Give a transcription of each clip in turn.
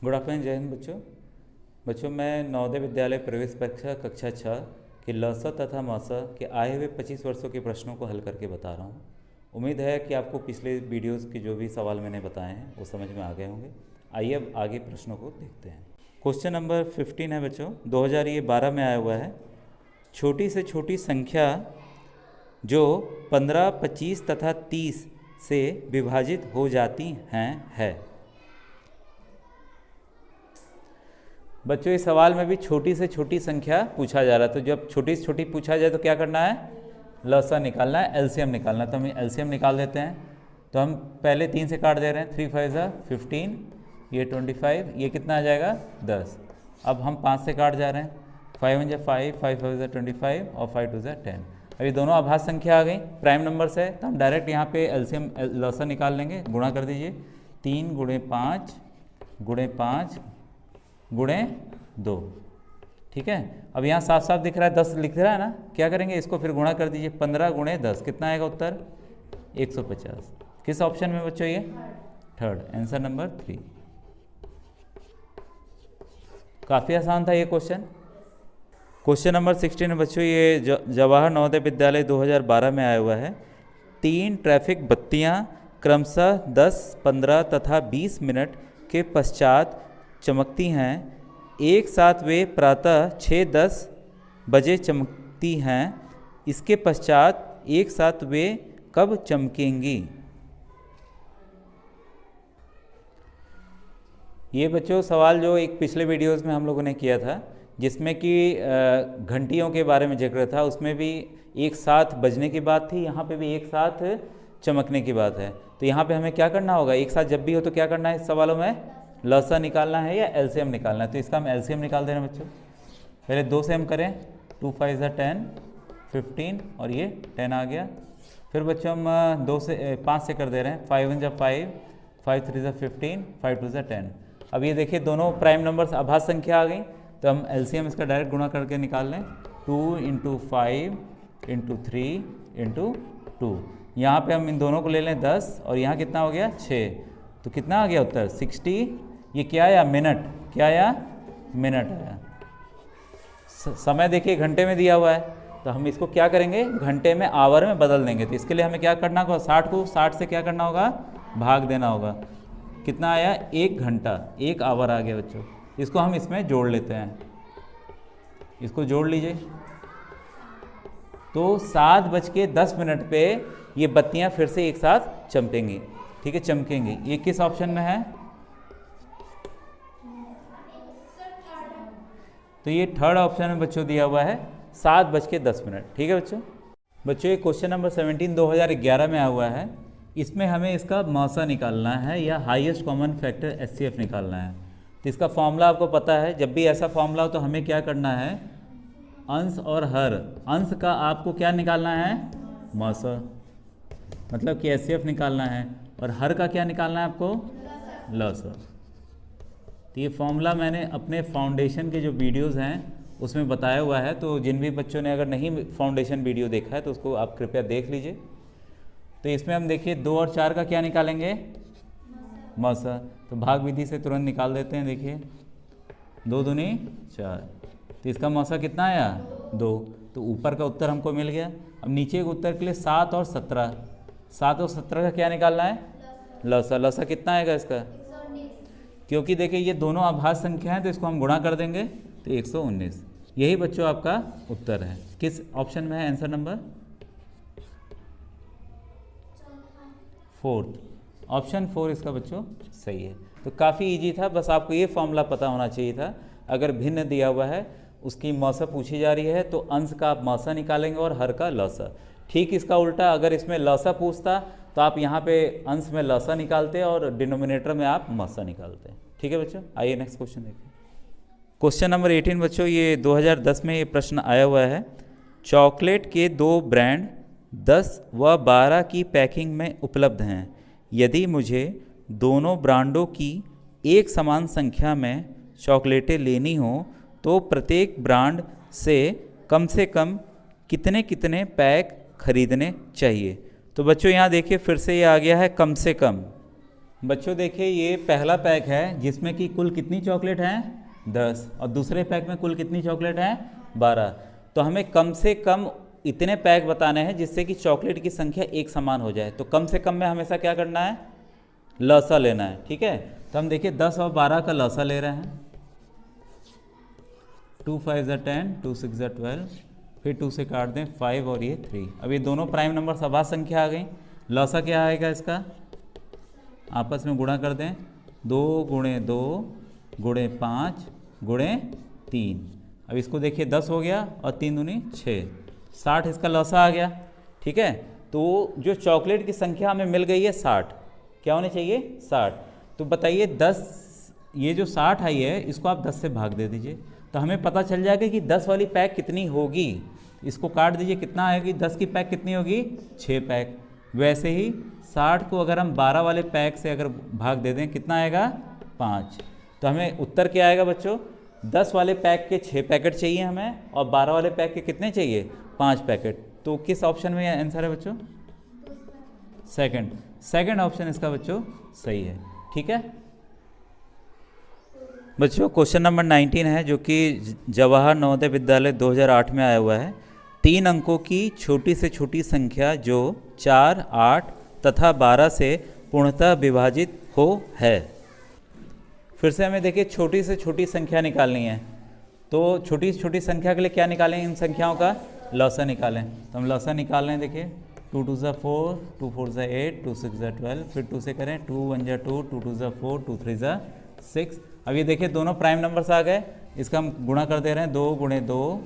Good afternoon, जय हिंद बच्चों मैं नवोदय विद्यालय प्रवेश परीक्षा कक्षा 6 के लस तथा मस के आए हुए 25 वर्षों के प्रश्नों को हल करके बता रहा हूँ। उम्मीद है कि आपको पिछले वीडियोस के जो भी सवाल मैंने बताए हैं वो समझ में आ गए होंगे। आइए अब आगे प्रश्नों को देखते हैं। क्वेश्चन नंबर 15 है बच्चों, 2012 में आया हुआ है। छोटी से छोटी संख्या जो 15, 25 तथा 30 से विभाजित हो जाती हैं है। बच्चों इस सवाल में भी छोटी से छोटी संख्या पूछा जा रहा है, तो जब छोटी से छोटी पूछा जाए तो क्या करना है, लसा निकालना है, एलसीएम निकालना है। तो हम एलसीएम निकाल देते हैं। तो हम पहले 3 से काट दे रहे हैं, 3 5 15, ये 25, ये कितना आ जाएगा 10। अब हम 5 से काट जा रहे हैं, 5 1 5, 5 5 25 और 5 2 10। अब ये दोनों आभास संख्या आ गई, प्राइम नंबर से, तो हम डायरेक्ट यहाँ पे एलसीएम लसा निकाल लेंगे। गुणा कर दीजिए, 3 × 5 × 5 × 2, ठीक है। अब यहाँ साफ साफ दिख रहा है 10 लिख रहा है ना, क्या करेंगे, इसको फिर गुणा कर दीजिए, 15 × 10 कितना आएगा उत्तर 150। किस ऑप्शन में बच्चों, ये थर्ड, आंसर नंबर 3। काफ़ी आसान था ये क्वेश्चन। क्वेश्चन नंबर 16 है बच्चों, ये जवाहर नवोदय विद्यालय 2012 में आया हुआ है। 3 ट्रैफिक बत्तियाँ क्रमशः 10, 15 तथा 20 मिनट के पश्चात चमकती हैं। एक साथ वे प्रातः 6:10 बजे चमकती हैं। इसके पश्चात एक साथ वे कब चमकेंगी। ये बच्चों सवाल जो एक पिछले वीडियोस में हम लोगों ने किया था, जिसमें कि घंटियों के बारे में जिक्र था, उसमें भी एक साथ बजने की बात थी, यहाँ पे भी एक साथ चमकने की बात है। तो यहाँ पे हमें क्या करना होगा, एक साथ जब भी हो तो क्या करना है, इस सवालों में लसा निकालना है या एलसीएम निकालना है। तो इसका हम एलसीएम निकाल दे रहे हैं बच्चों। पहले 2 से हम करें, 2 5 10, 15 और ये 10 आ गया। फिर बच्चों हम 5 से कर दे रहे हैं, 5 1 5, 5 3 15, 5 2 10। अब ये देखिए दोनों प्राइम नंबर्स आभास संख्या आ गई, तो हम एलसीएम इसका डायरेक्ट गुणा करके निकाल लें। 2 × 5 × 3 × 2। यहाँ पे हम इन दोनों को ले लें 10 और यहाँ कितना हो गया 6, तो कितना आ गया उत्तर 60। ये क्या आया, मिनट, क्या आया, मिनट आया। समय देखिए घंटे में दिया हुआ है, तो हम इसको क्या करेंगे, घंटे में आवर में बदल देंगे। तो इसके लिए हमें क्या करना होगा, 60 को 60 से क्या करना होगा, भाग देना होगा। कितना आया, 1 घंटा, 1 आवर आ गया बच्चों। इसको हम इसमें जोड़ लेते हैं, इसको जोड़ लीजिए। तो 7:10 पे ये बत्तियां फिर से एक साथ चमकेंगी, ठीक है, चमकेंगी। ये किस ऑप्शन में है, तो ये थर्ड ऑप्शन में बच्चों दिया हुआ है, 7:10। ठीक है बच्चों ये क्वेश्चन नंबर 17 2011 में आया हुआ है। इसमें हमें इसका मौसा निकालना है या हाईएस्ट कॉमन फैक्टर एचसीएफ निकालना है। तो इसका फॉर्मूला आपको पता है, जब भी ऐसा फॉर्मूला हो तो हमें क्या करना है, अंश और हर। अंश का आपको क्या निकालना है, मौसा, मतलब कि एचसीएफ निकालना है, और हर का क्या निकालना है आपको, लसा। तो ये फॉर्मूला मैंने अपने फाउंडेशन के जो वीडियोस हैं उसमें बताया हुआ है, तो जिन भी बच्चों ने अगर नहीं फाउंडेशन वीडियो देखा है तो उसको आप कृपया देख लीजिए। तो इसमें हम देखिए 2 और 4 का क्या निकालेंगे, मौसा। तो भाग विधि से तुरंत निकाल देते हैं। देखिए 2 दूनी 4, तो इसका मौसा कितना आया 2। तो ऊपर का उत्तर हमको मिल गया। अब नीचे के उत्तर के लिए 7 और 17, 7 और 17 का क्या निकालना है, लसा। लसा कितना आएगा इसका, क्योंकि देखिए ये दोनों आभास संख्या हैं तो इसको हम गुणा कर देंगे, तो 119। यही बच्चों आपका उत्तर है। किस ऑप्शन में है आंसर नंबर 4, ऑप्शन 4 इसका बच्चों सही है। तो काफ़ी इजी था, बस आपको ये फॉर्मूला पता होना चाहिए था। अगर भिन्न दिया हुआ है, उसकी मौसा पूछी जा रही है, तो अंश का आप मौसा निकालेंगे और हर का लसा। ठीक इसका उल्टा, अगर इसमें लसा पूछता तो आप यहाँ पे अंश में लसा निकालते और डिनोमिनेटर में आप मौसा निकालते। ठीक है बच्चों, आइए नेक्स्ट क्वेश्चन देखिए। क्वेश्चन नंबर 18 बच्चों, ये 2010 में ये प्रश्न आया हुआ है। चॉकलेट के 2 ब्रांड 10 व 12 की पैकिंग में उपलब्ध हैं। यदि मुझे दोनों ब्रांडों की एक समान संख्या में चॉकलेटें लेनी हो तो प्रत्येक ब्रांड से कम कितने कितने पैक खरीदने चाहिए। तो बच्चों यहाँ देखिए फिर से ये आ गया है कम से कम, बच्चों देखिए ये पहला पैक है जिसमें कि कुल कितनी चॉकलेट हैं 10 और दूसरे पैक में कुल कितनी चॉकलेट हैं 12। तो हमें कम से कम इतने पैक बताने हैं जिससे कि चॉकलेट की संख्या एक समान हो जाए। तो कम से कम में हमेशा क्या करना है, लसा लेना है। ठीक है, तो हम देखिए 10 और 12 का लसा ले रहे हैं। 2 5 ज़ा 10, 2 6 ज़ा 12, फिर 2 से काट दें 5 और ये 3। अब ये दोनों प्राइम नंबर सभा संख्या आ गई। लसा क्या आएगा इसका, आपस में गुणा कर दें, 2 गुणे 2 गुणे 5 गुणे 3। अब इसको देखिए 10 हो गया और 3 दूनी 6, 60 इसका लसा आ गया। ठीक है, तो जो चॉकलेट की संख्या हमें मिल गई है 60, क्या होनी चाहिए 60। तो बताइए 10, ये जो 60 आई है इसको आप 10 से भाग दे दीजिए तो हमें पता चल जाएगा कि 10 वाली पैक कितनी होगी। इसको काट दीजिए, कितना आएगी 10 की पैक कितनी होगी 6 पैक। वैसे ही 60 को अगर हम 12 वाले पैक से अगर भाग दे दें कितना आएगा 5। तो हमें उत्तर क्या आएगा बच्चों, 10 वाले पैक के 6 पैकेट चाहिए हमें और 12 वाले पैक के कितने चाहिए 5 पैकेट। तो किस ऑप्शन में आंसर है बच्चों, सेकंड ऑप्शन इसका बच्चों सही है। ठीक है बच्चों, क्वेश्चन नंबर 19 है जो कि जवाहर नवोदय विद्यालय 2008 में आया हुआ है। 3 अंकों की छोटी से छोटी संख्या जो 4, 8 तथा 12 से पूर्णतः विभाजित हो है। फिर से हमें देखिए छोटी से छोटी संख्या निकालनी है। तो छोटी से छोटी संख्या के लिए क्या निकालें, इन संख्याओं का लसा निकालें। तो हम लसा निकाल रहे हैं, देखिए 2 2 ज़ा 4, 2 4 ज़ा 8, 2 6 ज़ा 12, फिर 2 से करें 2 1 ज़ा 2, 2 2 ज़ा 4, 2 3 ज़ा 6। अब ये देखिए दोनों प्राइम नंबर्स आ गए, इसका हम गुणा कर दे रहे हैं, 2 गुणे 2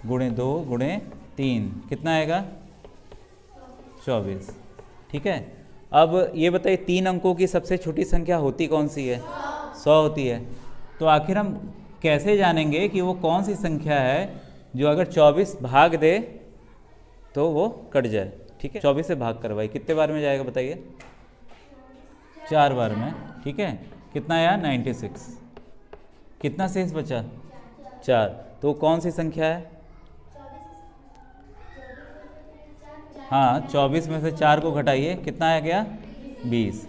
गुणे 2 गुणे 3, कितना आएगा 24। ठीक है, अब ये बताइए 3 अंकों की सबसे छोटी संख्या होती कौन सी है, 100 होती है। तो आखिर हम कैसे जानेंगे कि वो कौन सी संख्या है जो अगर 24 भाग दे तो वो कट जाए। ठीक है, 24 से भाग करवाई कितने बार में जाएगा बताइए, 4 बार में। ठीक है, कितना आया 96, कितना शेष बचा 4। तो कौन सी संख्या है, हाँ 24 में से 4 को घटाइए, कितना आ गया 20।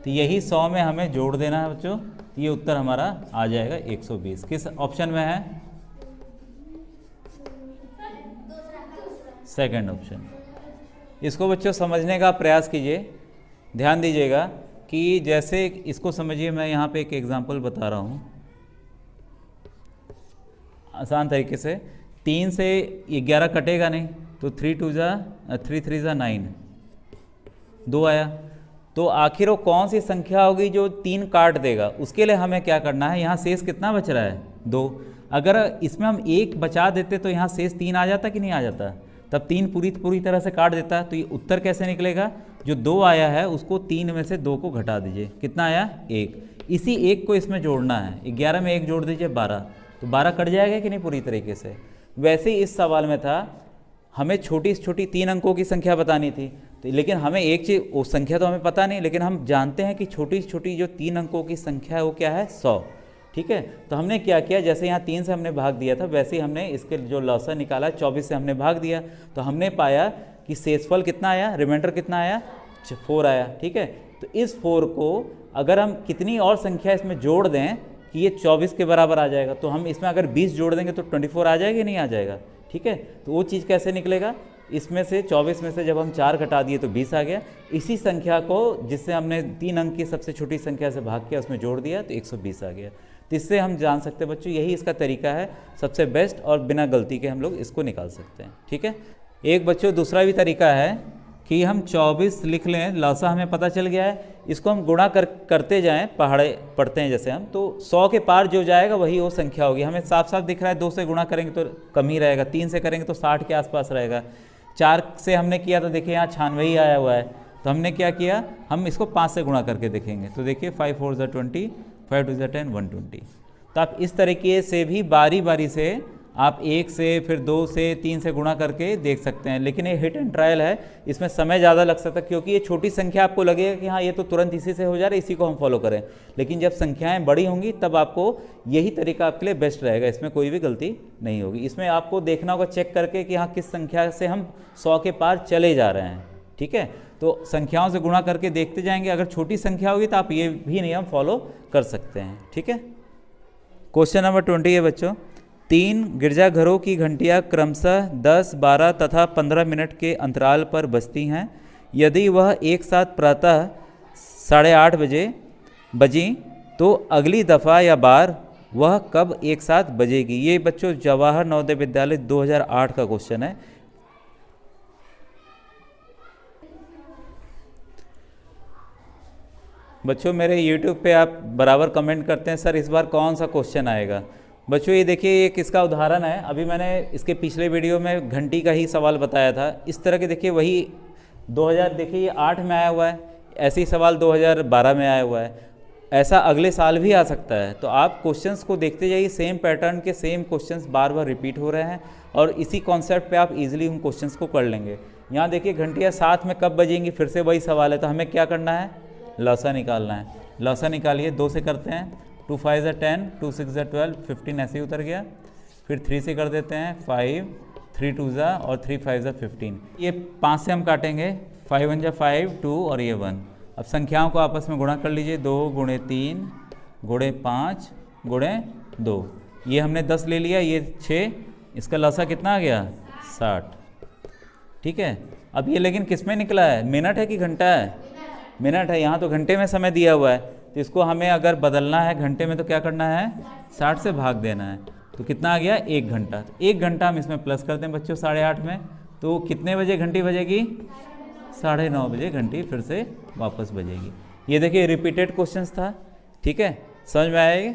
तो यही 100 में हमें जोड़ देना है बच्चों, तो ये उत्तर हमारा आ जाएगा 120। किस ऑप्शन में है, सेकंड ऑप्शन। इसको बच्चों समझने का प्रयास कीजिए, ध्यान दीजिएगा कि जैसे इसको समझिए, मैं यहाँ पे एक एग्जांपल बता रहा हूँ आसान तरीके से। 3 से 11 कटेगा नहीं, तो 3 2 ज़ा 3 3 ज़ा 9, 2 आया। तो आखिर वो कौन सी संख्या होगी जो 3 काट देगा, उसके लिए हमें क्या करना है, यहाँ शेष कितना बच रहा है 2। अगर इसमें हम 1 बचा देते तो यहाँ शेष 3 आ जाता कि नहीं आ जाता, तब 3 पूरी तरह से काट देता। तो ये उत्तर कैसे निकलेगा, जो 2 आया है उसको 3 में से 2 को घटा दीजिए, कितना आया 1। इसी 1 को इसमें जोड़ना है, 11 में 1 जोड़ दीजिए 12, तो 12 कट जाएगा कि नहीं पूरी तरीके से। वैसे ही इस सवाल में था, हमें छोटी से छोटी 3 अंकों की संख्या बतानी थी, तो लेकिन हमें एक चीज़, वो संख्या तो हमें पता नहीं, लेकिन हम जानते हैं कि छोटी से छोटी जो 3 अंकों की संख्या है वो क्या है 100। ठीक है, तो हमने क्या किया, जैसे यहाँ 3 से हमने भाग दिया था, वैसे ही हमने इसके जो लसा निकाला 24 से हमने भाग दिया, तो हमने पाया कि शेषफल कितना आया, रिमाइंडर कितना आया 4 आया। ठीक है, तो इस 4 को अगर हम कितनी और संख्या इसमें जोड़ दें कि ये 24 के बराबर आ जाएगा, तो हम इसमें अगर 20 जोड़ देंगे तो 24 आ जाएगा, नहीं आ जाएगा। ठीक है, तो वो चीज़ कैसे निकलेगा, इसमें से 24 में से जब हम 4 घटा दिए तो 20 आ गया। इसी संख्या को जिससे हमने 3 अंक की सबसे छोटी संख्या से भाग किया, उसमें जोड़ दिया तो 120 आ गया। तो इससे हम जान सकते हैं बच्चों, यही इसका तरीका है सबसे बेस्ट, और बिना गलती के हम लोग इसको निकाल सकते हैं। ठीक है, एक बच्चों दूसरा भी तरीका है कि हम 24 लिख लें, लसा हमें पता चल गया है, इसको हम गुणा करते जाएं, पहाड़े पढ़ते हैं जैसे हम, तो 100 के पार जो जाएगा वही वो संख्या होगी। हमें साफ साफ दिख रहा है 2 से गुणा करेंगे तो कम ही रहेगा, 3 से करेंगे तो 60 के आसपास रहेगा, 4 से हमने किया तो देखिए यहाँ 96 ही आया हुआ है। तो हमने क्या किया, हम इसको 5 से गुणा करके देखेंगे, तो देखिए 5 4 ज़ा 20, 5 2 ज़ा 10, 120। तो आप इस तरीके से भी बारी बारी से आप 1 से, फिर 2 से, 3 से गुणा करके देख सकते हैं। लेकिन ये हिट एंड ट्रायल है, इसमें समय ज़्यादा लग सकता है, क्योंकि ये छोटी संख्या आपको लगेगा कि हाँ ये तो तुरंत इसी से हो जा रहा है, इसी को हम फॉलो करें। लेकिन जब संख्याएं बड़ी होंगी तब आपको यही तरीका आपके लिए बेस्ट रहेगा, इसमें कोई भी गलती नहीं होगी। इसमें आपको देखना होगा चेक करके कि हाँ किस संख्या से हम 100 के पार चले जा रहे हैं। ठीक है। तो संख्याओं से गुणा करके देखते जाएंगे, अगर छोटी संख्या होगी तो आप ये भी नियम फॉलो कर सकते हैं, ठीक है। क्वेश्चन नंबर 20 है बच्चों, 3 गिरजाघरों की घंटियां क्रमशः 10, 12 तथा 15 मिनट के अंतराल पर बजती हैं। यदि वह एक साथ प्रातः 8:30 बजे बजी तो अगली दफ़ा या बार वह कब एक साथ बजेगी। ये बच्चों जवाहर नवोदय विद्यालय 2008 का क्वेश्चन है। बच्चों मेरे YouTube पे आप बराबर कमेंट करते हैं सर इस बार कौन सा क्वेश्चन आएगा। बच्चों ये देखिए, ये किसका उदाहरण है, अभी मैंने इसके पिछले वीडियो में घंटी का ही सवाल बताया था। इस तरह के देखिए वही 2000 देखिए 8 में आया हुआ है, ऐसे ही सवाल 2012 में आया हुआ है, ऐसा अगले साल भी आ सकता है। तो आप क्वेश्चंस को देखते जाइए, सेम पैटर्न के सेम क्वेश्चंस बार बार रिपीट हो रहे हैं और इसी कॉन्सेप्ट पे आप इजीली उन क्वेश्चंस को कर लेंगे। यहाँ देखिए घंटियाँ साथ में कब बजेंगी, फिर से वही सवाल है, तो हमें क्या करना है, लौसा निकालना है। लौसा निकालिए, 2 से करते हैं, 2 5 = 10, 2 6 = 12, 15 ऐसे ही उतर गया। फिर 3 से कर देते हैं 5, 3 2 और 3 5 15। ये 5 से हम काटेंगे, 5 1 = 5, 2 और ये 1। अब संख्याओं को आपस में गुणा कर लीजिए, 2 × 3 × 5 × 2। ये हमने 10 ले लिया, ये 6, इसका लौसा कितना आ गया, 60, ठीक है। अब ये लेकिन किस में निकला है, मिनट है कि घंटा है, मिनट है। यहाँ तो घंटे में समय दिया हुआ है, तो इसको हमें अगर बदलना है घंटे में तो क्या करना है, 60 से भाग देना है। तो कितना आ गया, 1 घंटा। तो 1 घंटा हम इसमें प्लस करते हैं बच्चों 8:30 में, तो कितने बजे घंटी बजेगी, 9:30 बजे घंटी फिर से वापस बजेगी। ये देखिए रिपीटेड क्वेश्चंस था, ठीक है, समझ में आएगा।